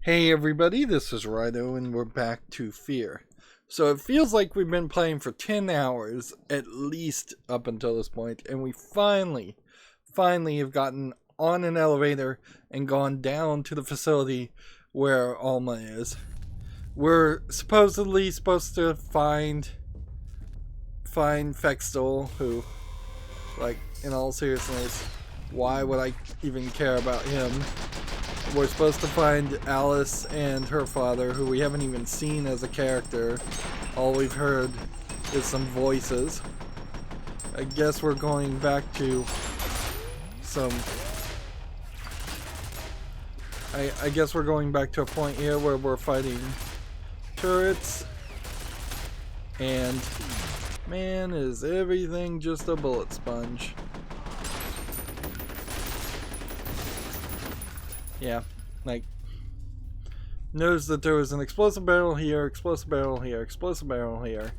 Hey everybody, this is Rydo and we're back to F.E.A.R. So it feels like we've been playing for 10 hours, at least up until this point, and we finally have gotten on an elevator and gone down to the facility where Alma is. We're supposedly supposed to find Fextel, who, like, in all seriousness, why would I even care about him? We're supposed to find Alice and her father, who we haven't even seen as a character. All we've heard is some voices. I guess we're going back to some... I guess we're going back to a point here where we're fighting turrets. And man, is everything just a bullet sponge. Yeah, like, notice that there was an explosive barrel here, explosive barrel here, explosive barrel here.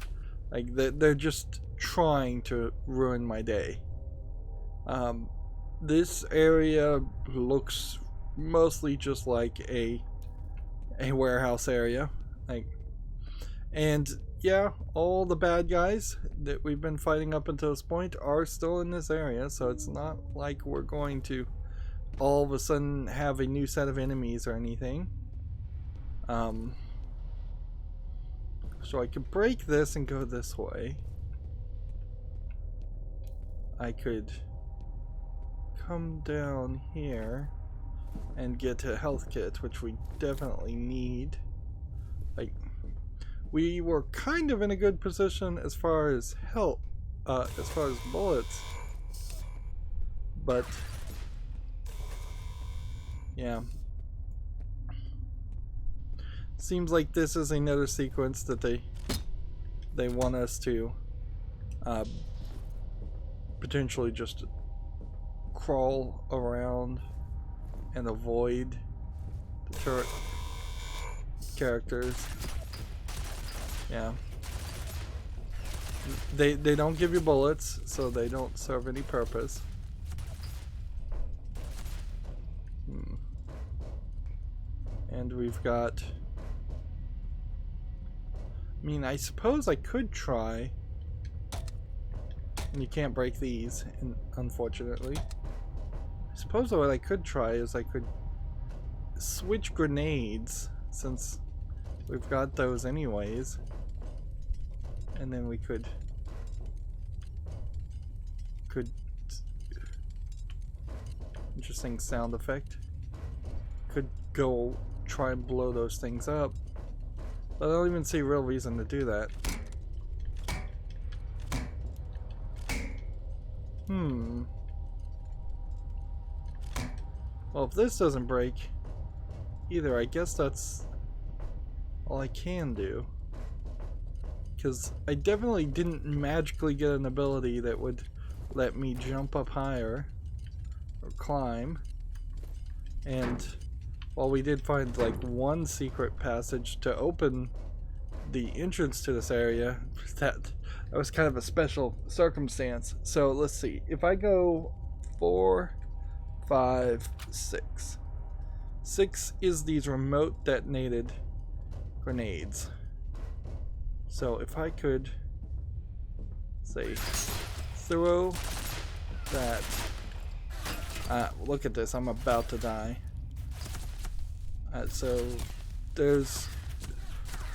Like, they're just trying to ruin my day. This area looks mostly just like a warehouse area. Like, and yeah, all the bad guys that we've been fighting up until this point are still in this area, so it's not like we're going to all of a sudden have a new set of enemies or anything. So I could break this and go this way. I could come down here and get a health kit, which we definitely need. Like, we were kind of in a good position as far as health, as far as bullets, but yeah. Seems like this is another sequence that they want us to potentially just crawl around and avoid the turret characters. Yeah. They don't give you bullets, so they don't serve any purpose. And we've got... I mean, I suppose I could try. And you can't break these, unfortunately. I suppose what I could try is I could switch grenades, since we've got those anyways. And then we could interesting sound effect. Could go try and blow those things up. But I don't even see a real reason to do that. Well, if this doesn't break either, I guess that's all I can do. Because I definitely didn't magically get an ability that would let me jump up higher or climb. And while we did find like one secret passage to open the entrance to this area, that was kind of a special circumstance. So let's see. If I go 4, 5, 6. 6 is these remote detonated grenades. So if I could, say, throw that. Look at this, I'm about to die. So there's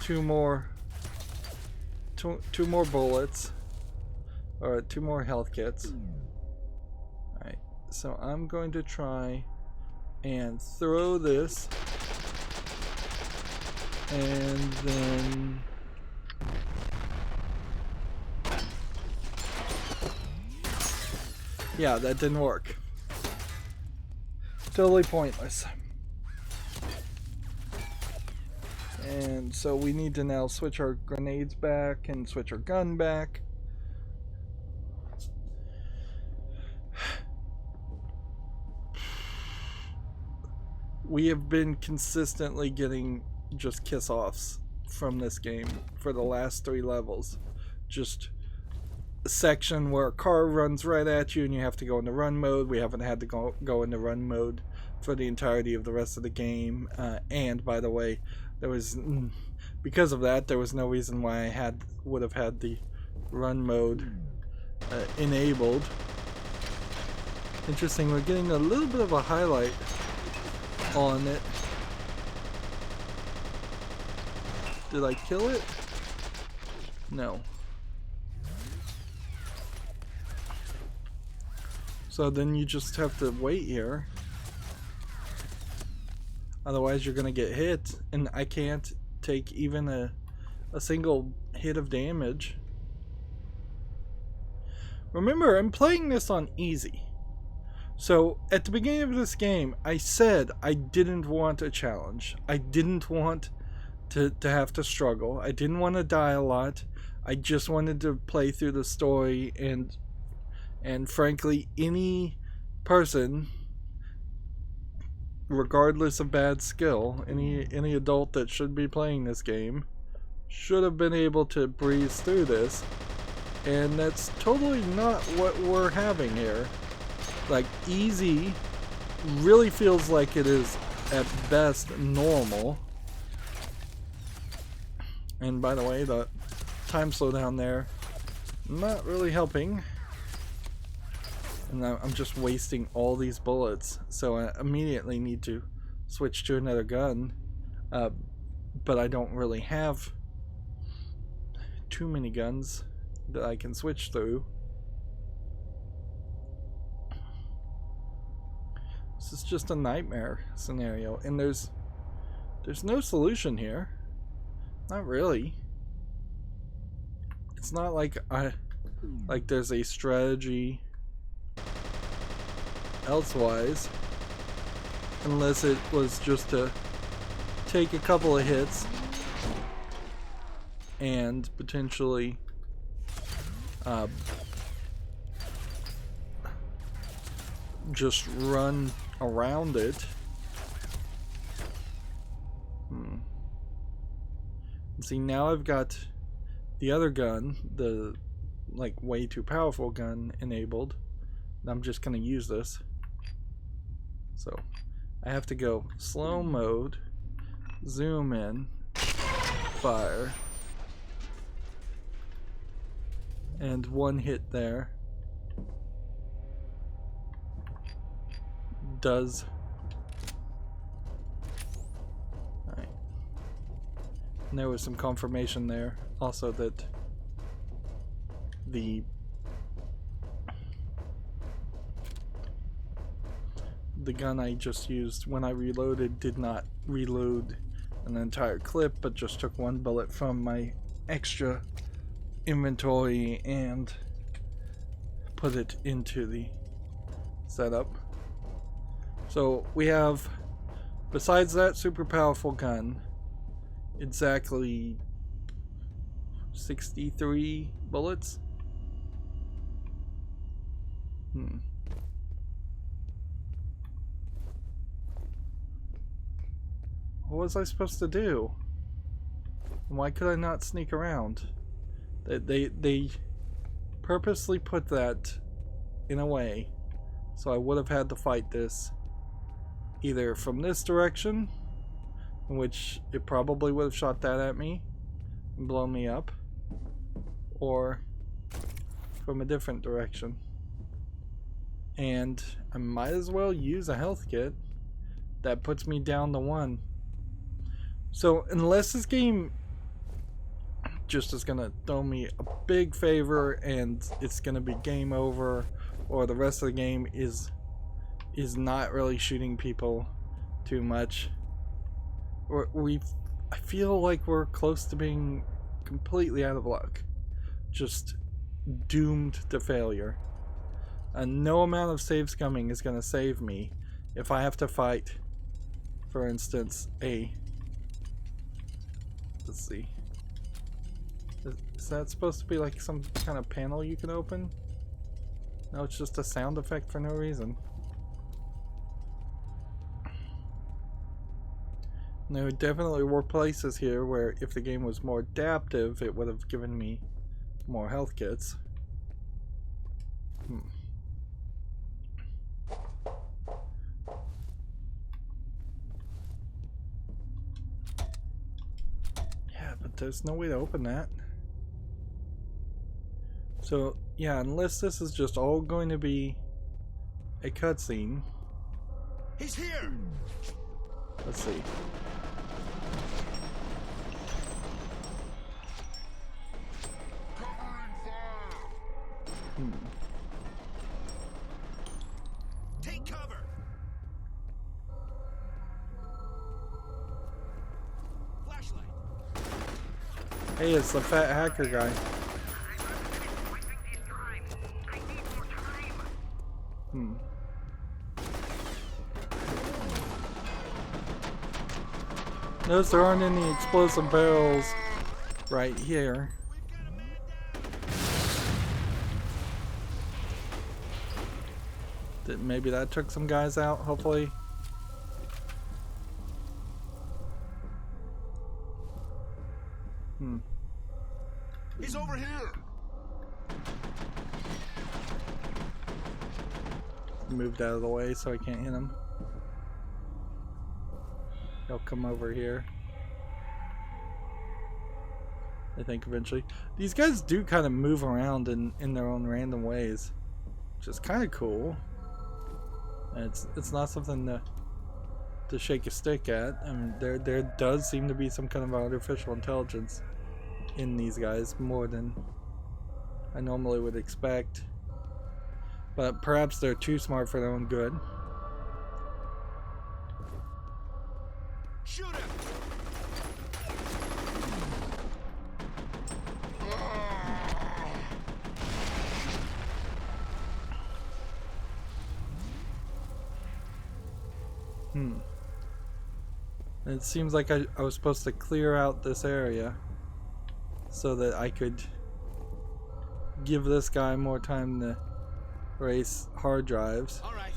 two more bullets, or 2 more health kits. Alright, so I'm going to try and throw this, and then yeah, that didn't work. Totally pointless. And so we need to now switch our grenades back and switch our gun back. We have been consistently getting just kiss-offs from this game for the last 3 levels. Just a section where a car runs right at you and you have to go into run mode. We haven't had to go into run mode for the entirety of the rest of the game. And by the way, there was, because of that, there was no reason why I would have had the run mode enabled. Interesting, we're getting a little bit of a highlight on it. Did I kill it? No. So then you just have to wait here. Otherwise you're gonna get hit, and I can't take even a single hit of damage. Remember, I'm playing this on easy. So at the beginning of this game, I said I didn't want a challenge. I didn't want to have to struggle. I didn't want to die a lot. I just wanted to play through the story, and frankly, any person, regardless of bad skill, any adult that should be playing this game should have been able to breeze through this, and that's totally not what we're having here. Like, easy really feels like it is at best normal. And by the way, the time slowdown there, not really helping. And I'm just wasting all these bullets, so I immediately need to switch to another gun. But I don't really have too many guns that I can switch through. This is just a nightmare scenario, and there's no solution here. Not really. It's not like there's a strategy elsewise, unless it was just to take a couple of hits and potentially just run around it. See, now I've got the other gun, the like way too powerful gun, enabled. I'm just gonna use this. So I have to go slow mode, zoom in, fire, and one hit there does. Alright. And there was some confirmation there also that the gun I just used when I reloaded did not reload an entire clip, but just took one bullet from my extra inventory and put it into the setup. So we have, besides that super powerful gun, exactly 63 bullets. What was I supposed to do? Why could I not sneak around? They purposely put that in a way so I would have had to fight this either from this direction, in which it probably would have shot that at me and blown me up, or from a different direction. And I might as well use a health kit. That puts me down to 1. So unless this game just is gonna throw me a big favor and it's gonna be game over, or the rest of the game is not really shooting people too much, I feel like we're close to being completely out of luck, just doomed to failure. And no amount of save scumming is gonna save me if I have to fight, for instance, let's see. Is that supposed to be like some kind of panel you can open? No, it's just a sound effect for no reason. There definitely were places here where if the game was more adaptive, it would have given me more health kits. there's no way to open that. So, yeah, unless this is just all going to be a cutscene. He's here! Let's see. Covering fire! Take cover! Flashlight! Hey, it's the fat hacker guy. Notice there aren't any explosive barrels right here. Maybe that took some guys out, hopefully. He's over here! Moved out of the way so I can't hit him. He'll come over here, I think, eventually. These guys do kind of move around in their own random ways, which is kind of cool. And it's not something to shake a stick at. I mean, there does seem to be some kind of artificial intelligence in these guys, more than I normally would expect. But perhaps they're too smart for their own good. Shoot him! It seems like I was supposed to clear out this area so that I could give this guy more time to race hard drives. All right.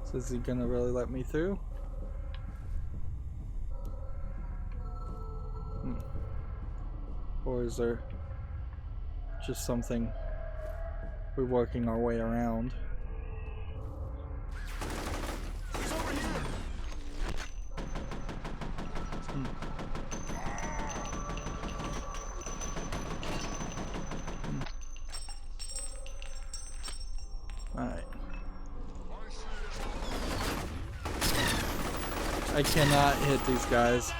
So is he gonna really let me through? Or is there just something we're working our way around? He's over here! Alright. I cannot hit these guys.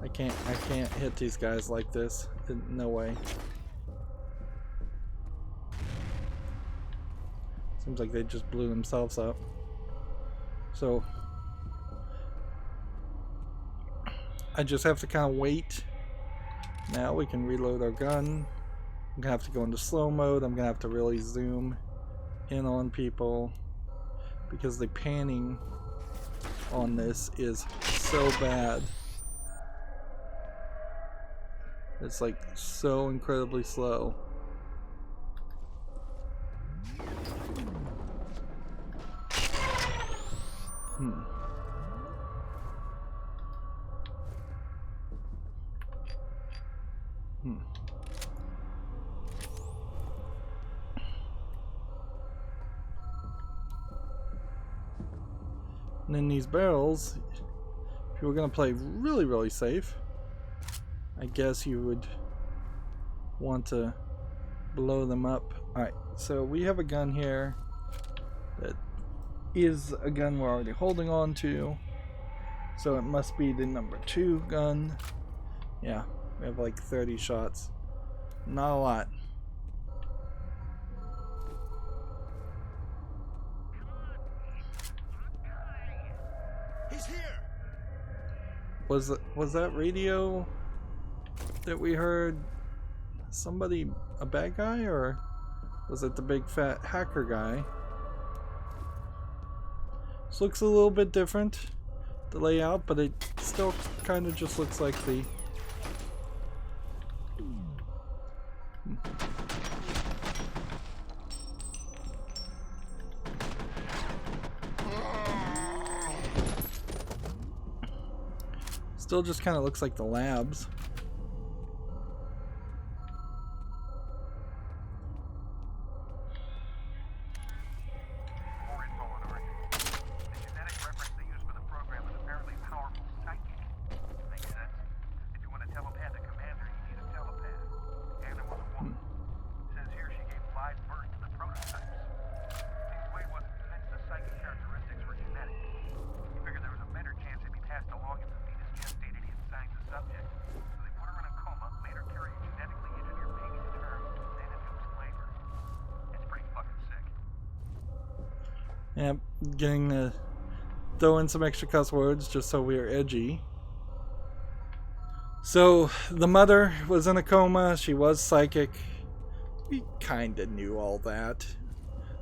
I can't hit these guys like this. No way. Seems like they just blew themselves up. So I just have to kind of wait. Now we can reload our gun. I'm gonna have to go into slow mode. I'm gonna have to really zoom in on people because the panning on this is so bad. It's like so incredibly slow. And then these barrels, if you were gonna play really, really safe, I guess you would want to blow them up. Alright, so we have a gun here that is a gun we're already holding on to. So it must be the number 2 gun. Yeah, we have like 30 shots. Not a lot. He's here! Was that radio that we heard somebody, a bad guy, or was it the big fat hacker guy? This looks a little bit different, the layout, but it still kind of just looks like the still just kind of looks like the labs. More info on Oregon. The genetic Yep, getting to throw in some extra cuss words just so we're edgy. So, the mother was in a coma, she was psychic. We kinda knew all that.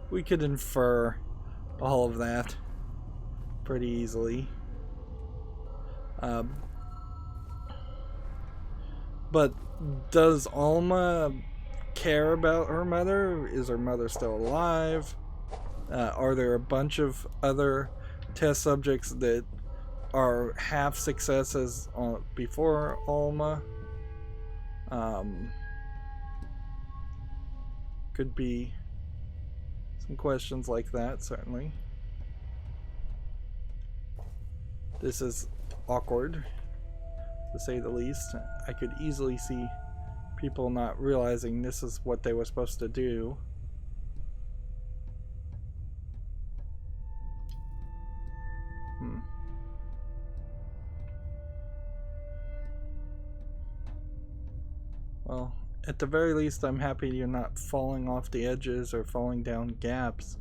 We could infer all of that pretty easily. But does Alma care about her mother? Is her mother still alive? Are there a bunch of other test subjects that are half successes before Alma? Could be some questions like that, certainly. This is awkward, to say the least. I could easily see people not realizing this is what they were supposed to do. Well, at the very least, I'm happy you're not falling off the edges or falling down gaps.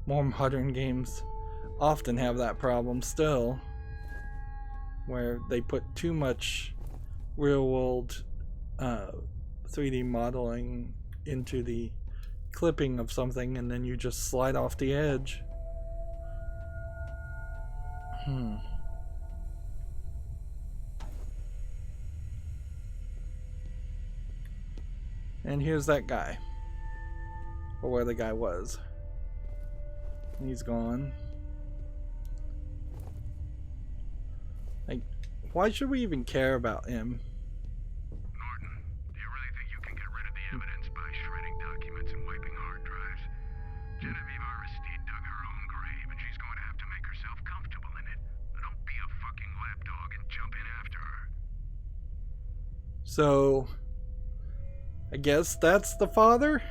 More modern games often have that problem still, where they put too much real-world 3D modeling into the clipping of something and then you just slide off the edge. And here's that guy. Or where the guy was. He's gone. Like, why should we even care about him? Norton, do you really think you can get rid of the evidence by shredding documents and wiping hard drives? Genevieve Aristide dug her own grave, and she's going to have to make herself comfortable in it. Don't be a fucking lapdog and jump in after her. So, I guess that's the father?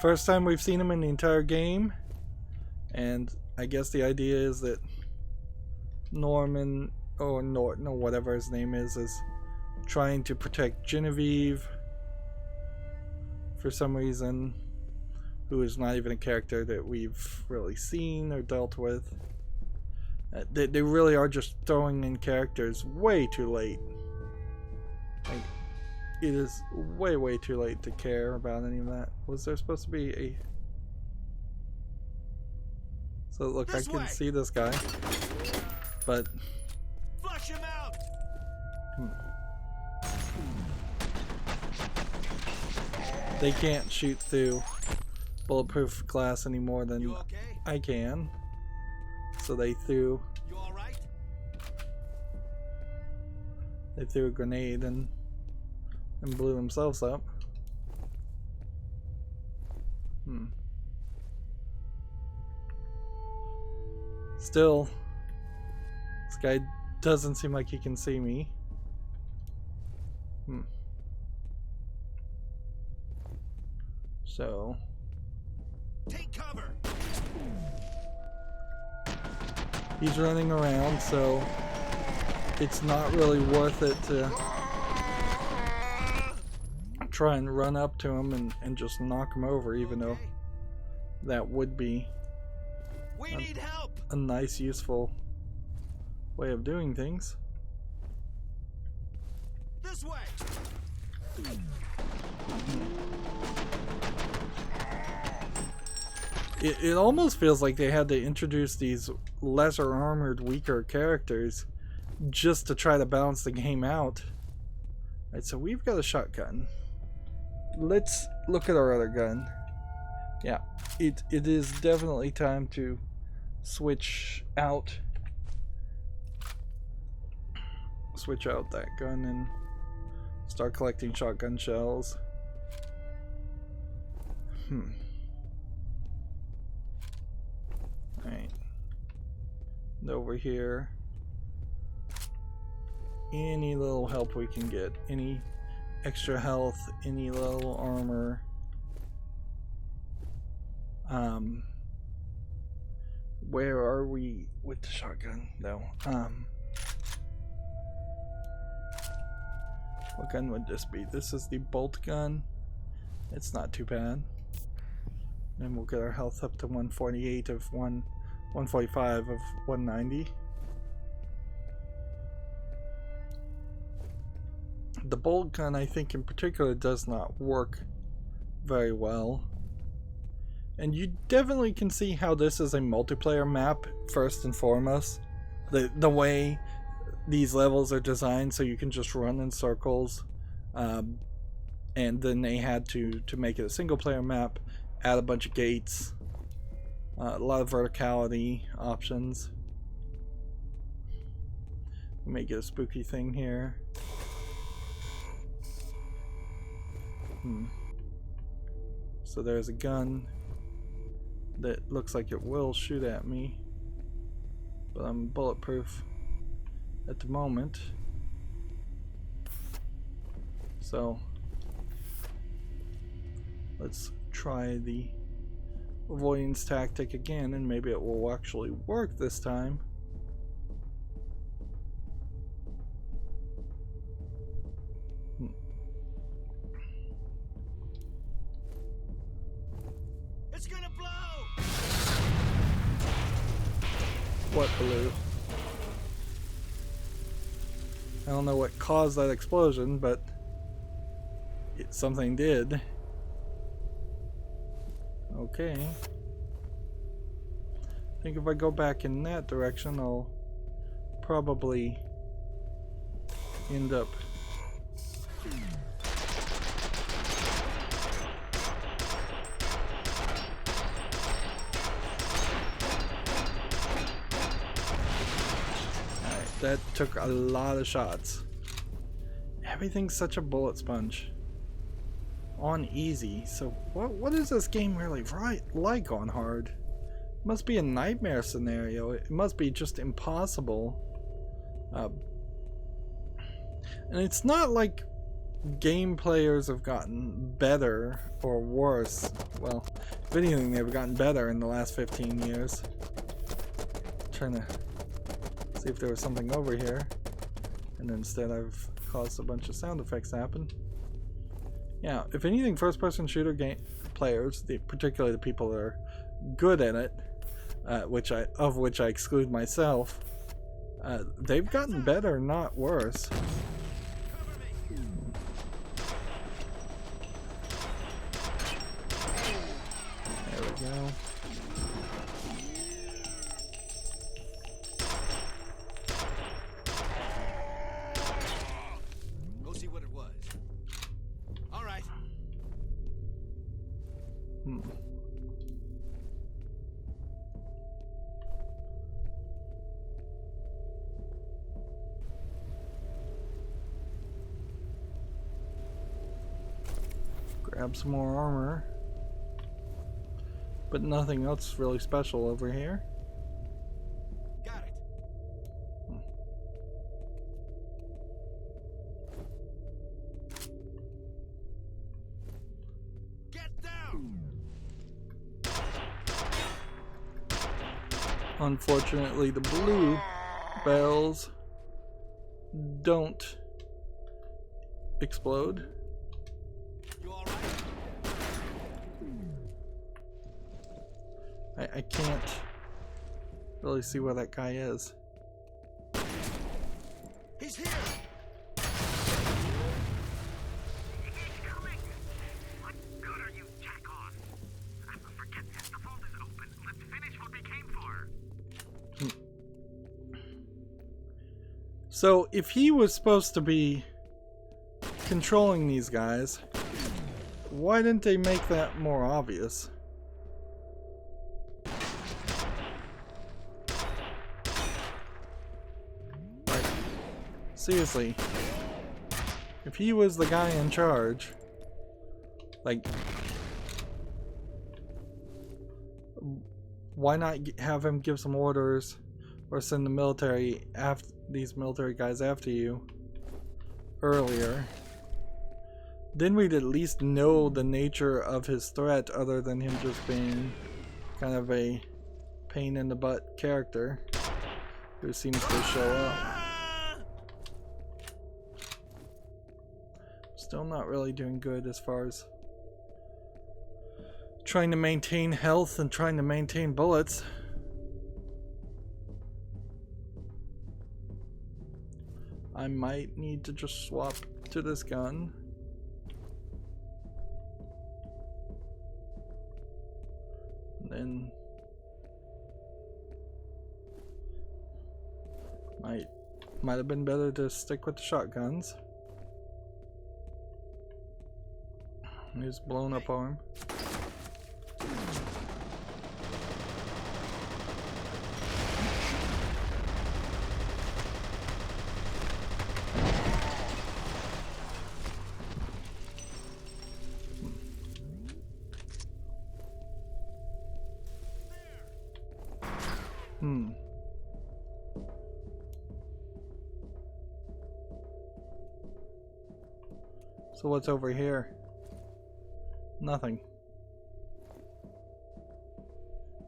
First time we've seen him in the entire game. And I guess the idea is that Norman, or Norton, or whatever his name is trying to protect Genevieve for some reason, who is not even a character that we've really seen or dealt with. They really are just throwing in characters way too late. Like, it is way too late to care about any of that. Was there supposed to be a... So look, I can see this guy, but... Flush him out! They can't shoot through bulletproof glass any more than You okay? I can. So they threw... You alright? They threw a grenade and blew themselves up. Still, this guy doesn't seem like he can see me. So, Take cover! he's running around, so it's not really worth it to try and run up to him and just knock him over, even though that would be We need help! a nice, useful way of doing things. This way! It almost feels like they had to introduce these lesser armored, weaker characters just to try to balance the game out. Alright, so we've got a shotgun. Let's look at our other gun. Yeah, it is definitely time to switch out that gun and start collecting shotgun shells. Alright. And over here, any little help we can get, any extra health, any little armor. Where are we with the shotgun though? What gun would this be? This is the bolt gun. It's not too bad. And we'll get our health up to 148 of 145 of 190. The bolt gun, I think in particular, does not work very well. And you definitely can see how this is a multiplayer map, first and foremost. The way these levels are designed so you can just run in circles. And then they had to make it a single player map, add a bunch of gates, a lot of verticality options. We may get a spooky thing here. So there's a gun that looks like it will shoot at me, but I'm bulletproof at the moment. So let's try the avoidance tactic again, and maybe it will actually work this time. It's gonna blow! What blew? I don't know what caused that explosion, but something did. Okay. I think if I go back in that direction, I'll probably end up that took a lot of shots. Everything's such a bullet sponge. On easy, so what is this game really like on hard? It must be a nightmare scenario. It must be just impossible. And it's not like game players have gotten better or worse. Well, if anything, they've gotten better in the last 15 years. Trying to see if there was something over here, and instead I've caused a bunch of sound effects to happen. Yeah, if anything, first-person shooter game players, particularly the people that are good at it, of which I exclude myself, they've gotten better, not worse. There we go. Go see what it was. All right. Grab some more armor. But nothing else really special over here. Got it. Get down. Unfortunately, the blue bells don't explode. You all right? I can't really see where that guy is. He's here. He's coming. What good are you, jack on? Forget this. The vault is open. Let's finish what we came for. So if he was supposed to be controlling these guys, why didn't they make that more obvious? Like, seriously, if he was the guy in charge, like, why not have him give some orders or send the military after these military guys after you earlier? Then we'd at least know the nature of his threat, other than him just being kind of a pain in the butt character who seems to show up. Still not really doing good as far as trying to maintain health and trying to maintain bullets. I might need to just swap to this gun. And then might have been better to stick with the shotguns. His blown up arm. So what's over here? Nothing.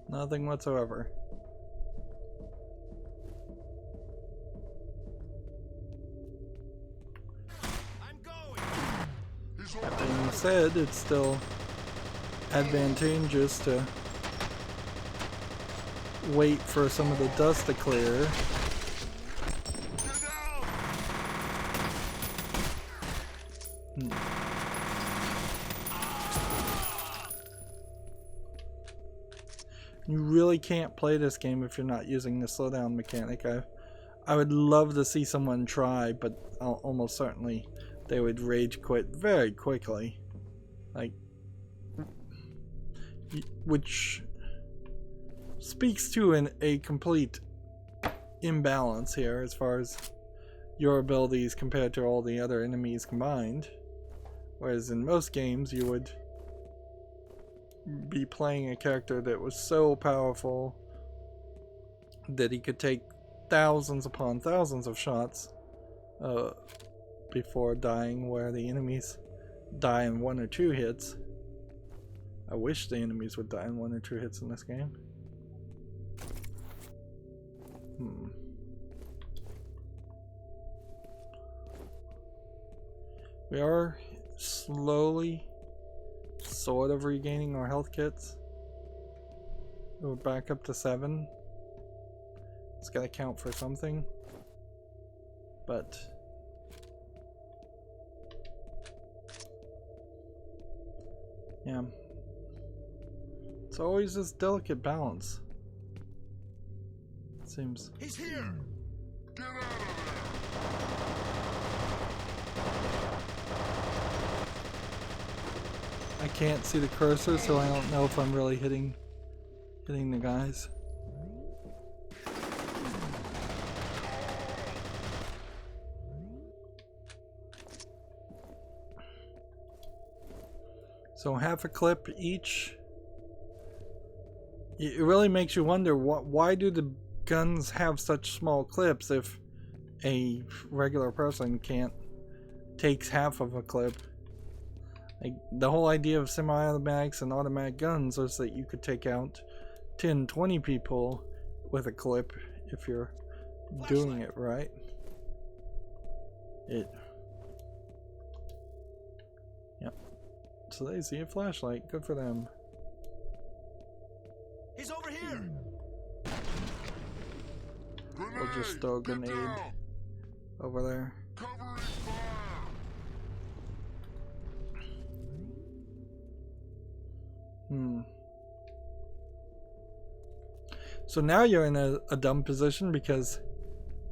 Nothing whatsoever. That being said, it's still advantageous to wait for some of the dust to clear. You really can't play this game if you're not using the slowdown mechanic. I would love to see someone try, but almost certainly they would rage quit very quickly. Like, which speaks to a complete imbalance here as far as your abilities compared to all the other enemies combined. Whereas in most games you would be playing a character that was so powerful that he could take thousands upon thousands of shots before dying, where the enemies die in 1 or 2 hits. I wish the enemies would die in 1 or 2 hits in this game. We are slowly sort of regaining our health kits. We're back up to 7. It's gotta count for something. But yeah, it's always this delicate balance, it seems. He's here. Get out of there. I can't see the cursor, so I don't know if I'm really hitting the guys. So half a clip each. It really makes you wonder, why do the guns have such small clips if a regular person takes half of a clip? Like, the whole idea of semi-automatics and automatic guns was that you could take out 10, 20 people with a clip if you're doing it right. Yep. So they see a flashlight. Good for them. He's over here. We'll just throw a grenade over there. So now you're in a dumb position, because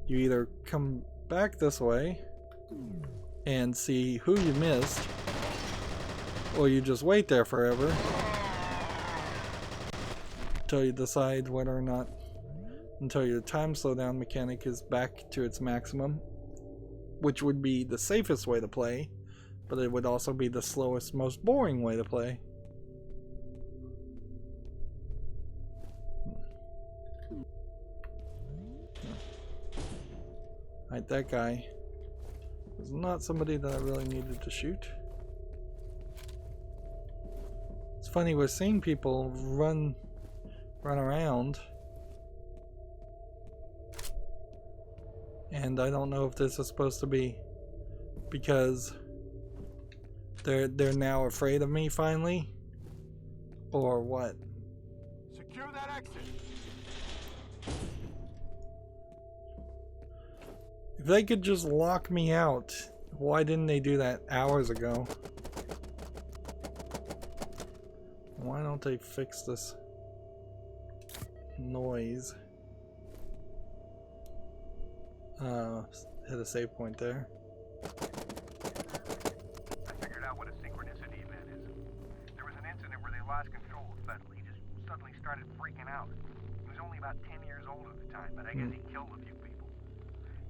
you either come back this way and see who you missed, or you just wait there forever until you decide whether or not, until your time slowdown mechanic is back to its maximum, which would be the safest way to play, but it would also be the slowest, most boring way to play. Alright, that guy was not somebody that I really needed to shoot. It's funny, we're seeing people run around, and I don't know if this is supposed to be because they're now afraid of me finally, Or what? Secure that exit. If they could just lock me out, why didn't they do that hours ago? Why don't they fix this noise? Hit a save point there. I figured out what a synchronicity event is. There was an incident where they lost control of Fettel. He just suddenly started freaking out. He was only about 10 years old at the time, but I guess he killed a few people.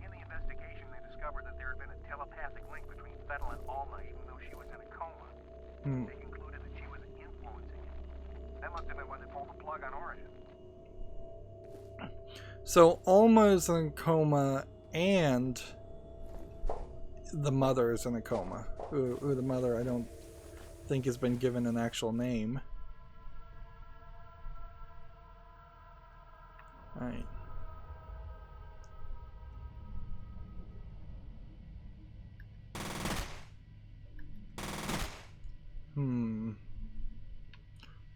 In the investigation, they discovered that there had been a telepathic link between Fettel and Alma, even though she was in a coma. They concluded that she was influencing him. That must have been when they pulled the plug on Origin. So Alma is in a coma, and the mother is in a coma. Ooh, the mother I don't think has been given an actual name. Alright.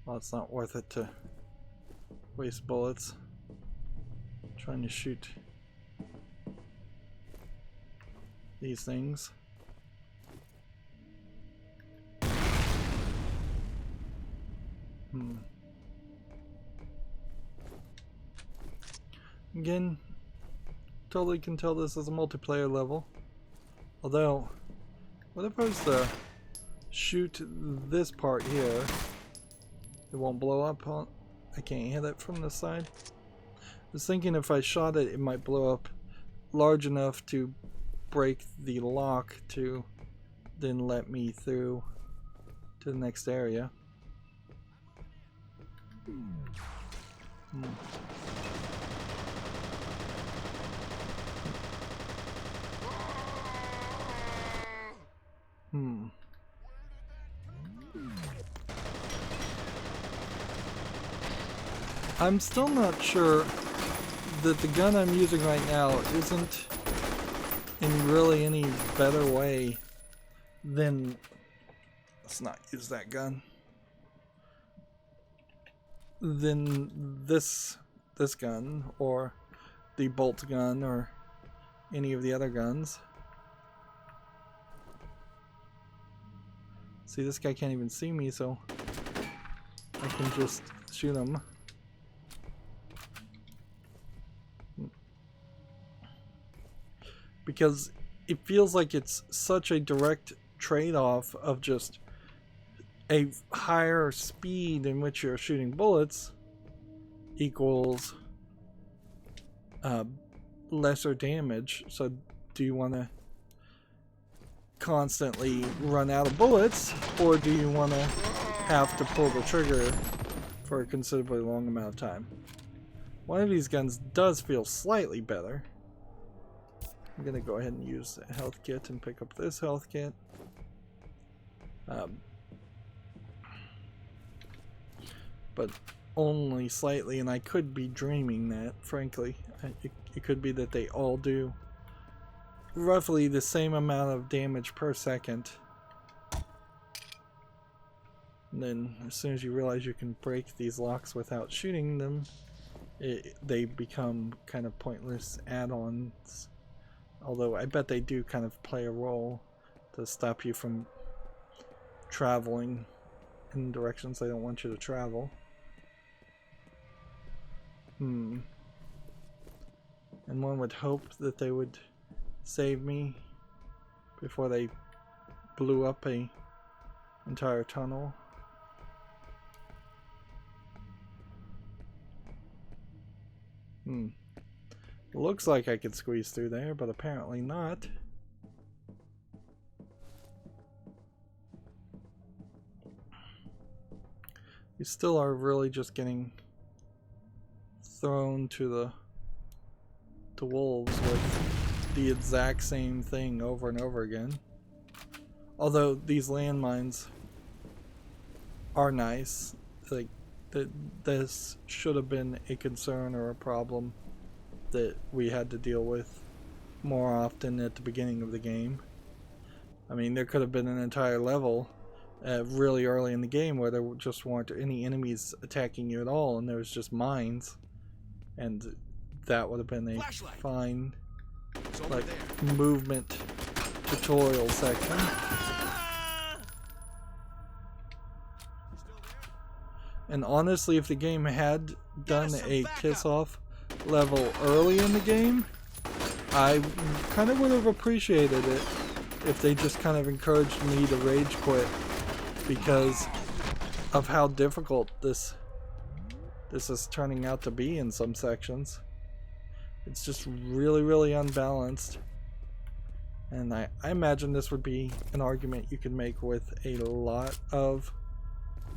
Well, it's not worth it to waste bullets trying to shoot these things. Again, totally can tell this is a multiplayer level. Although, what if I was to shoot this part here? It won't blow up on. I can't hit it from this side. I was thinking if I shot it, it might blow up large enough to break the lock to then let me through to the next area. I'm still not sure that the gun I'm using right now isn't in really any better way than... Let's not use that gun. Than this gun, or the bolt gun, or any of the other guns. See, this guy can't even see me, so I can just shoot him. Because it feels like it's such a direct trade-off of just a higher speed in which you're shooting bullets equals lesser damage. So do you want to constantly run out of bullets, or do you want to have to pull the trigger for a considerably long amount of time? One of these guns does feel slightly better. I'm gonna go ahead and use the health kit and pick up this health kit. But only slightly, and I could be dreaming that, frankly. It could be that they all do roughly the same amount of damage per second. And then as soon as you realize you can break these locks without shooting them, they become kind of pointless add-ons. Although I bet they do kind of play a role to stop you from traveling in directions they don't want you to travel. And one would hope that they would save me before they blew up a entire tunnel. It looks like I could squeeze through there, but apparently not. We still are really just getting thrown to the wolves with the exact same thing over and over again. Although these landmines are nice, like this should have been a concern or a problem that we had to deal with more often at the beginning of the game. I mean, there could have been an entire level really early in the game where there just weren't any enemies attacking you at all, and there was just mines, and that would have been a fine like movement tutorial section. And honestly, if the game had done a kiss-off level early in the game, I kind of would have appreciated it if they just kind of encouraged me to rage quit, because of how difficult this is turning out to be in some sections. It's just really, really unbalanced. And I imagine this would be an argument you could make with a lot of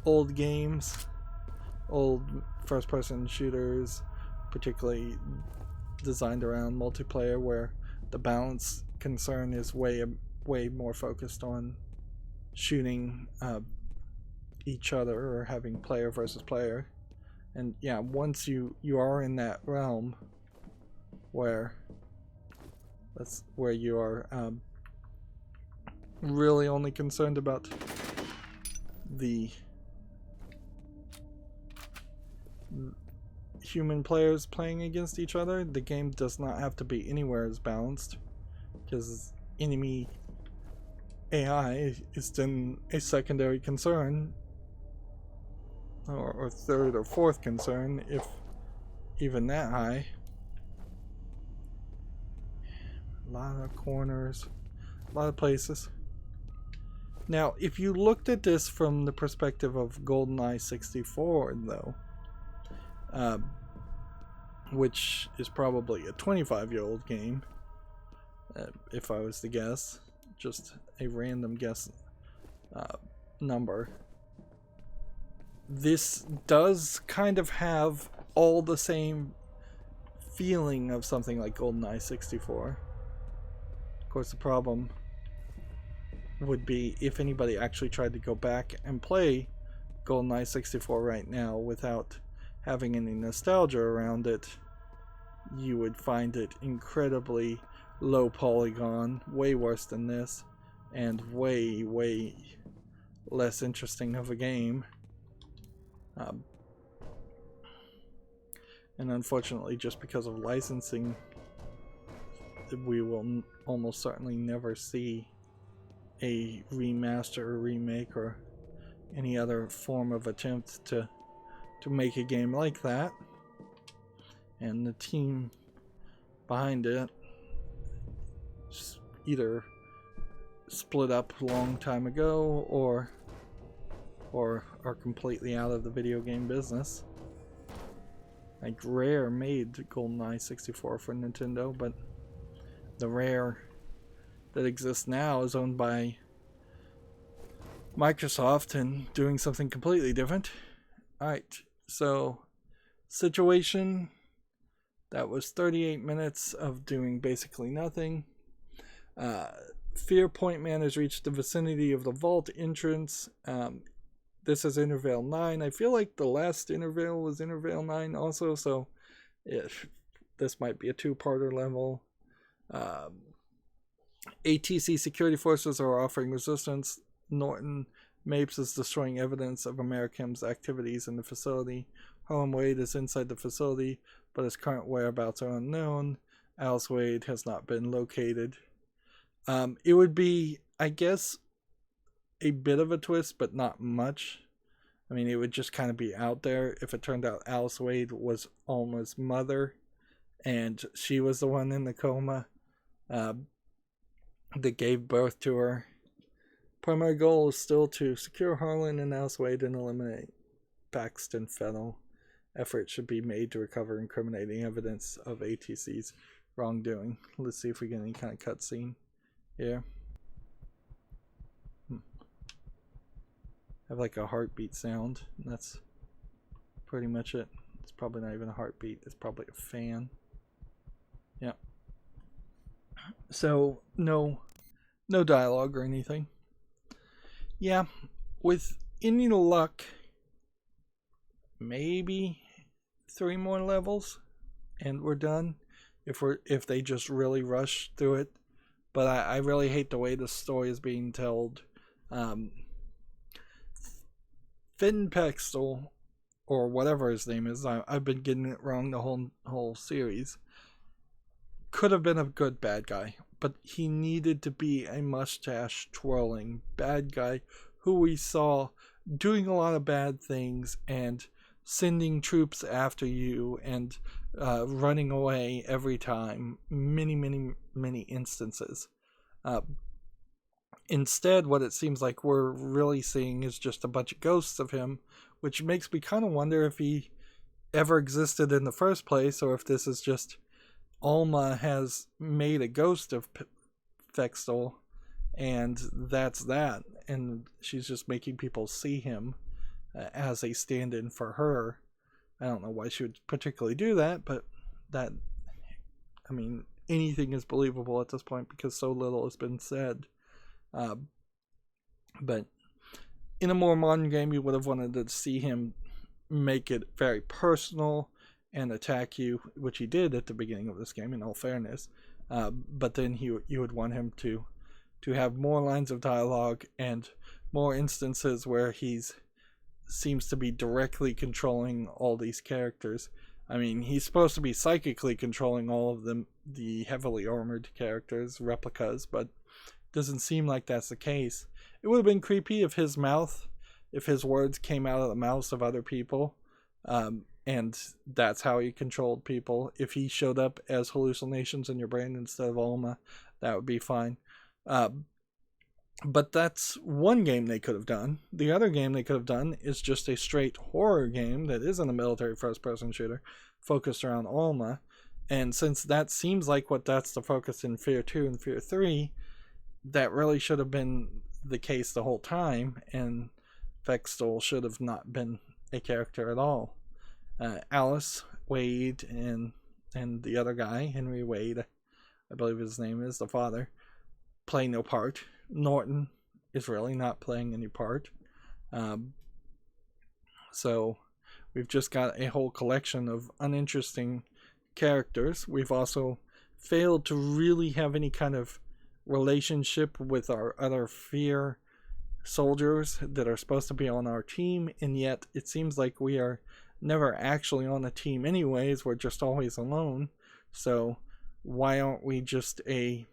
old games, old first-person shooters, particularly designed around multiplayer, where the balance concern is way more focused on shooting each other or having player versus player. And yeah, once you are in that realm where you are really only concerned about the human players playing against each other, the game does not have to be anywhere as balanced, because enemy AI is then a secondary concern, or third or fourth concern, if even that high. A lot of corners, a lot of places. Now, if you looked at this from the perspective of GoldenEye 64, though, which is probably a 25-year-old game, if I was to guess, just a random guess number, this does kind of have all the same feeling of something like GoldenEye 64. Of course, the problem would be if anybody actually tried to go back and play GoldenEye 64 right now without having any nostalgia around it, you would find it incredibly low polygon, way worse than this, and way less interesting of a game. And unfortunately, just because of licensing, we will almost certainly never see a remaster or remake or any other form of attempt to make a game like that. And the team behind it either split up a long time ago or are completely out of the video game business. Like Rare made GoldenEye 64 for Nintendo, but the Rare that exists now is owned by Microsoft and doing something completely different. Alright, so situation, that was 38 minutes of doing basically nothing. F.E.A.R. Point Man has reached the vicinity of the vault entrance. This is Intervale 9. I feel like the last Intervale was Intervale 9 also, so this might be a two-parter level. ATC security forces are offering resistance. Norton Mapes is destroying evidence of Americam's activities in the facility. Harlem Wade is inside the facility, but his current whereabouts are unknown. Alice Wade has not been located. It would be, I guess, a bit of a twist, but not much. I mean, it would just kind of be out there if it turned out Alice Wade was Alma's mother, and she was the one in the coma that gave birth to her. Primary goal is still to secure Harlan and Alice Wade and eliminate Paxton Fennell. Effort should be made to recover incriminating evidence of ATC's wrongdoing. Let's see if we get any kind of cutscene here. Have like a heartbeat sound. That's pretty much it. It's probably not even a heartbeat. It's probably a fan. Yeah. So no dialogue or anything. Yeah, with any luck, maybe 3 more levels and we're done. If they just really rush through it. But I really hate the way the story is being told. Finn Pextel, or whatever his name is, I've been getting it wrong the whole series, could have been a good bad guy, but he needed to be a mustache twirling bad guy who we saw doing a lot of bad things and sending troops after you and running away every time. Many instances. Uh, Instead, what it seems like we're really seeing is just a bunch of ghosts of him, which makes me kind of wonder if he ever existed in the first place, or if this is just Alma has made a ghost of Fextel, and that's that, and she's just making people see him as a stand-in for her. I don't know why she would particularly do that, but that, I mean, anything is believable at this point because so little has been said. But in a more modern game, you would have wanted to see him make it very personal and attack you, which he did at the beginning of this game, in all fairness. But then you would want him to have more lines of dialogue and more instances where he's seems to be directly controlling all these characters. I mean, he's supposed to be psychically controlling all of them, the heavily armored characters, replicas, but doesn't seem like that's the case. It would have been creepy if his words came out of the mouths of other people, and that's how he controlled people. If he showed up as hallucinations in your brain instead of Alma, that would be fine. But that's one game they could have done. The other game they could have done is just a straight horror game that isn't a military first-person shooter focused around Alma. And since that seems like that's the focus in F.E.A.R 2 and F.E.A.R 3, that really should have been the case the whole time, and Fextel should have not been a character at all. Alice Wade and the other guy, Henry Wade, I believe his name is, the father, play no part. Norton is really not playing any part. So we've just got a whole collection of uninteresting characters. We've also failed to really have any kind of relationship with our other F.E.A.R soldiers that are supposed to be on our team, and yet it seems like we are never actually on a team anyways. We're just always alone. So why aren't we just a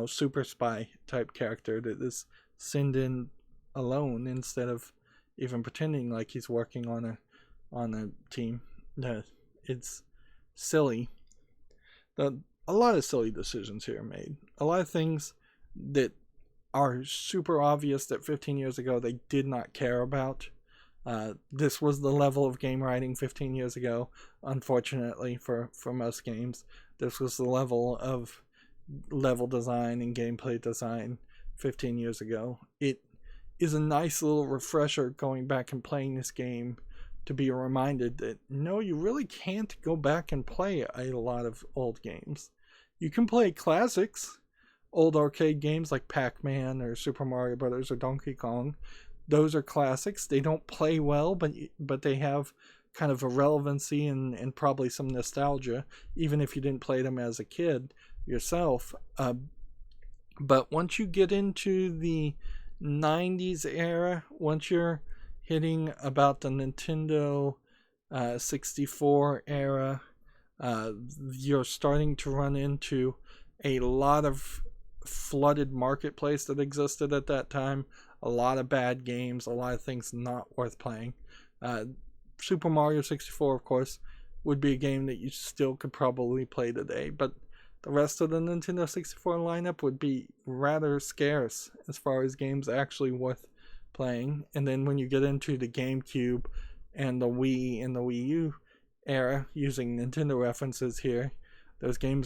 super spy type character that is sent in alone instead of even pretending like he's working on a team? It's silly. A lot of silly decisions here are made. A lot of things that are super obvious that 15 years ago they did not care about. This was the level of game writing 15 years ago, unfortunately for most games. This was the level of level design and gameplay design 15 years ago. It is a nice little refresher going back and playing this game to be reminded that no, you really can't go back and play a lot of old games. You can play classics, old arcade games like Pac-Man or Super Mario Brothers or Donkey Kong. Those are classics. They don't play well, but they have kind of a relevancy and probably some nostalgia, even if you didn't play them as a kid yourself. But once you get into the 90s era, once you're hitting about the Nintendo 64 era, you're starting to run into a lot of flooded marketplace that existed at that time. A lot of bad games, a lot of things not worth playing. Super Mario 64, of course, would be a game that you still could probably play today, but the rest of the Nintendo 64 lineup would be rather scarce as far as games actually worth playing. And then when you get into the GameCube and the Wii and the Wii U era, using Nintendo references here, those game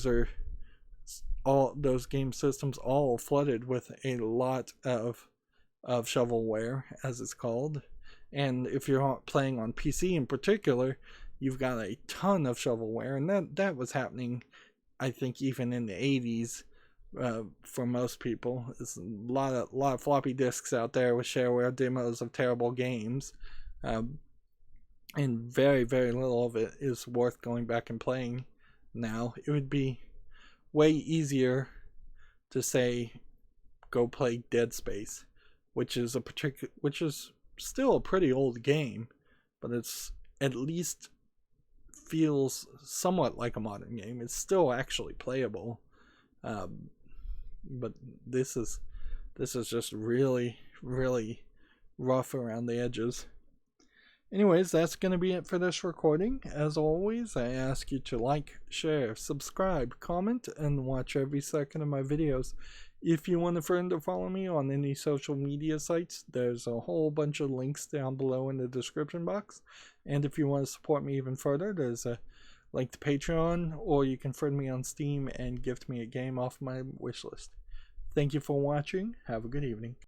systems all flooded with a lot of shovelware, as it's called. And if you're playing on PC in particular, you've got a ton of shovelware, and that was happening, I think, even in the 80s for most people. There's a lot of floppy disks out there with shareware demos of terrible games, and very, very little of it is worth going back and playing now. It would be way easier to say, go play Dead Space, which is still a pretty old game, but it's at least feels somewhat like a modern game. It's still actually playable, but this is just really, really rough around the edges. Anyways, that's going to be it for this recording. As always, I ask you to like, share, subscribe, comment, and watch every second of my videos. If you want a friend to follow me on any social media sites, there's a whole bunch of links down below in the description box. And if you want to support me even further, there's a link to Patreon, or you can friend me on Steam and gift me a game off my wishlist. Thank you for watching. Have a good evening.